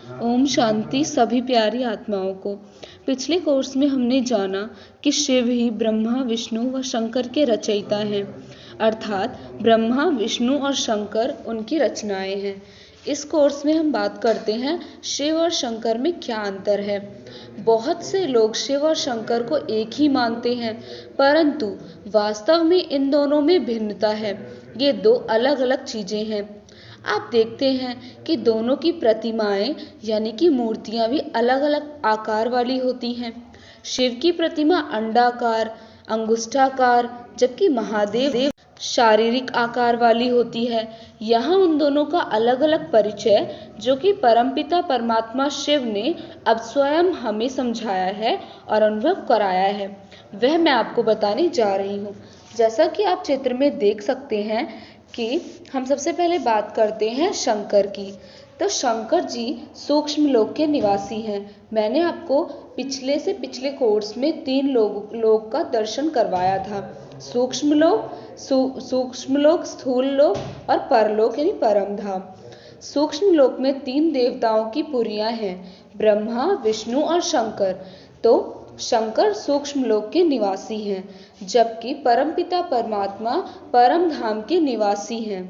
ओम शांति सभी प्यारी आत्माओं को। पिछले कोर्स में हमने जाना कि शिव ही ब्रह्मा, विष्णु व शंकर के रचयिता हैं, अर्थात ब्रह्मा, विष्णु और शंकर उनकी रचनाएं हैं। इस कोर्स में हम बात करते हैं शिव और शंकर में क्या अंतर है। बहुत से लोग शिव और शंकर को एक ही मानते हैं, परंतु वास्तव में इन दोनों में भिन्नता है। ये दो अलग अलग चीजें हैं। आप देखते हैं कि दोनों की प्रतिमाएं यानी कि मूर्तियां भी अलग अलग आकार वाली होती हैं। शिव की प्रतिमा अंडाकार, अंगुष्ठाकार, जबकि महादेव शारीरिक आकार वाली होती है। यहाँ उन दोनों का अलग अलग परिचय जो कि परमपिता परमात्मा शिव ने अब स्वयं हमें समझाया है और अनुभव कराया है, वह मैं आपको बताने जा रही हूँ। जैसा कि आप चित्र में देख सकते हैं कि हम सबसे पहले बात करते हैं शंकर की। तो शंकर जी सूक्ष्म लोक के निवासी हैं। मैंने आपको पिछले से पिछले कोर्स में 3 लोक का दर्शन करवाया था। सूक्ष्म लोक, स्थूल लोक और परलोक यानी परम धाम। सूक्ष्म लोक में 3 देवताओं की पुरियां हैं, ब्रह्मा, विष्णु और शंकर। तो शंकर सूक्ष्म लोक के निवासी हैं, जबकि परमपिता परमात्मा परम धाम के निवासी हैं।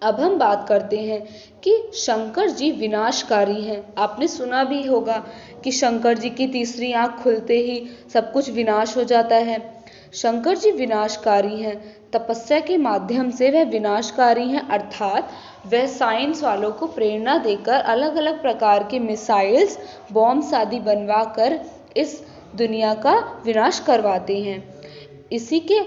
अब हम बात करते हैं कि शंकर जी विनाशकारी हैं। आपने सुना भी होगा कि शंकर जी की तीसरी आंख खुलते ही सब कुछ विनाश हो जाता है। शंकर जी विनाशकारी हैं। तपस्या के माध्यम से वह विनाशकारी हैं, अर्थात वह साइंस वालों को प्रेरणा देकर अलग अलग प्रकार के मिसाइल्स, बॉम्ब्स आदि बनवा कर इस दुनिया का विनाश करवाते हैं। इसी के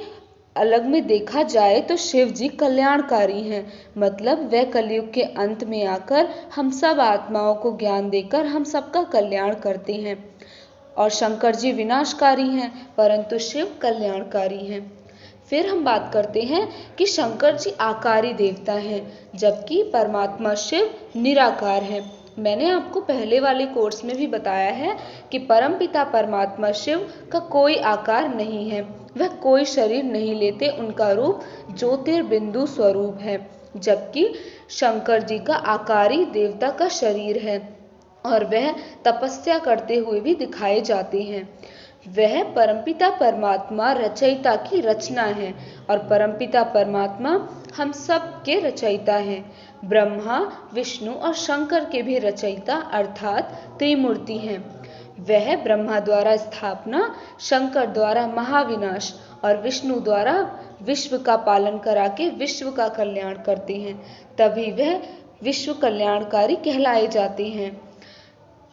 अलग में देखा जाए तो शिव जी कल्याणकारी हैं, मतलब वह कलयुग के अंत में आकर हम सब आत्माओं को ज्ञान देकर हम सबका कल्याण करते हैं। और शंकर जी विनाशकारी हैं, परंतु शिव कल्याणकारी हैं। फिर हम बात करते हैं कि शंकर जी आकारी देवता हैं, जबकि परमात्मा शिव निराकार हैं। मैंने आपको पहले वाले कोर्स में भी बताया है कि परमपिता परमात्मा शिव का कोई आकार नहीं है, वह कोई शरीर नहीं लेते, उनका रूप ज्योतिर्बिंदु स्वरूप है। जबकि शंकर जी का आकारी देवता का शरीर है और वह तपस्या करते हुए भी दिखाए जाते हैं। वह परमपिता परमात्मा रचयिता की रचना है और परमपिता परमात्मा हम सब के रचयिता हैं। ब्रह्मा, विष्णु और शंकर के भी रचयिता अर्थात त्रिमूर्ति हैं। वह ब्रह्मा द्वारा स्थापना, शंकर द्वारा महाविनाश और विष्णु द्वारा विश्व का पालन करा के विश्व का कल्याण करते हैं, तभी वह विश्व कल्याणकारी कहलाए जाते हैं।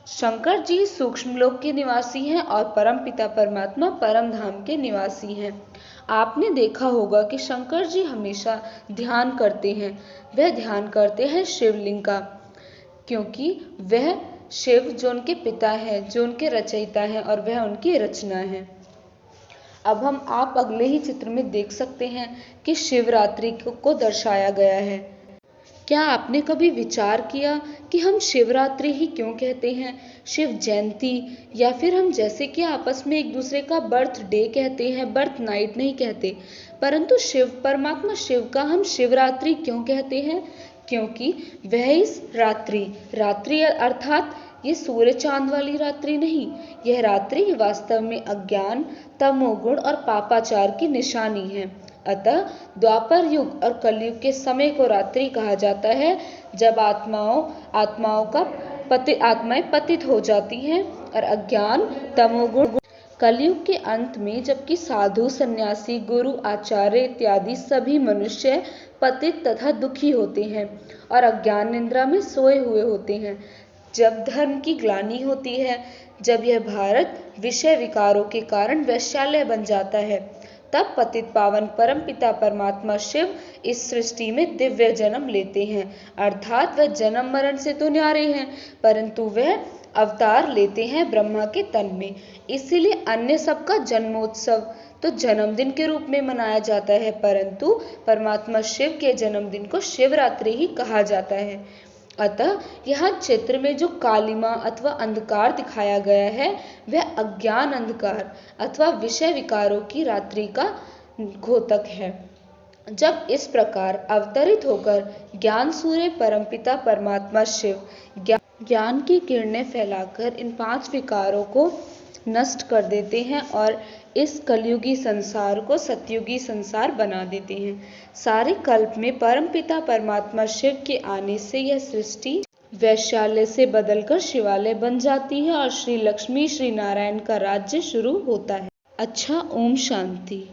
शंकर जी सूक्ष्म लोक के निवासी हैं और परमपिता परमात्मा परम धाम के निवासी हैं। आपने देखा होगा कि शंकर जी हमेशा ध्यान करते हैं। वह ध्यान करते हैं शिवलिंग का, क्योंकि वह शिव जो उनके पिता हैं, जो उनके रचयिता हैं और वह उनकी रचना है। अब आप अगले ही चित्र में देख सकते हैं कि शिवरात्रि को दर्शाया गया है। क्या आपने कभी विचार किया कि हम शिवरात्रि ही क्यों कहते हैं, शिव जयंती, या फिर हम जैसे कि आपस में एक दूसरे का बर्थडे कहते हैं, बर्थ नाइट नहीं कहते, परंतु शिव परमात्मा शिव का हम शिवरात्रि क्यों कहते हैं? क्योंकि वह इस रात्रि अर्थात ये सूर्य चांद वाली रात्रि नहीं, यह रात्रि वास्तव में अज्ञान, तमोगुण और पापाचार की निशानी है। अतः द्वापर युग और कलयुग के समय को रात्रि कहा जाता है, जब आत्माएं पतित हो जाती हैं और अज्ञान, तमोगुण। कलयुग के अंत में जबकि साधु, सन्यासी, गुरु, आचार्य इत्यादि सभी मनुष्य पतित तथा दुखी होते हैं और अज्ञान निद्रा में सोए हुए होते हैं। जब धर्म की ग्लानि होती है, जब यह भारत विषय विकारों के कारण वैश्यालय बन जाता है, तब पतित पावन परमपिता परमात्मा शिव इस सृष्टि में दिव्य जन्म लेते हैं, अर्थात वह जन्म मरण से तो न्यारे हैं, परंतु वह अवतार लेते हैं ब्रह्मा के तन में। इसीलिए अन्य सबका जन्मोत्सव तो जन्मदिन के रूप में मनाया जाता है, परंतु परमात्मा शिव के जन्मदिन को शिवरात्रि ही कहा जाता है। अतः यहाँ चित्र में जो कालिमा अथवा अंधकार दिखाया गया है, वह अज्ञान अंधकार अथवा विषय विकारों की रात्रि का घोतक है। जब इस प्रकार अवतरित होकर ज्ञान सूर्य परमपिता परमात्मा शिव ज्ञान की किरणें फैलाकर इन 5 विकारों को नष्ट कर देते हैं और इस कलयुगी संसार को सतयुगी संसार बना देते हैं। सारे कल्प में परमपिता परमात्मा शिव के आने से यह सृष्टि वैश्यालय से बदलकर शिवालय बन जाती है और श्री लक्ष्मी श्री नारायण का राज्य शुरू होता है। अच्छा, ओम शांति।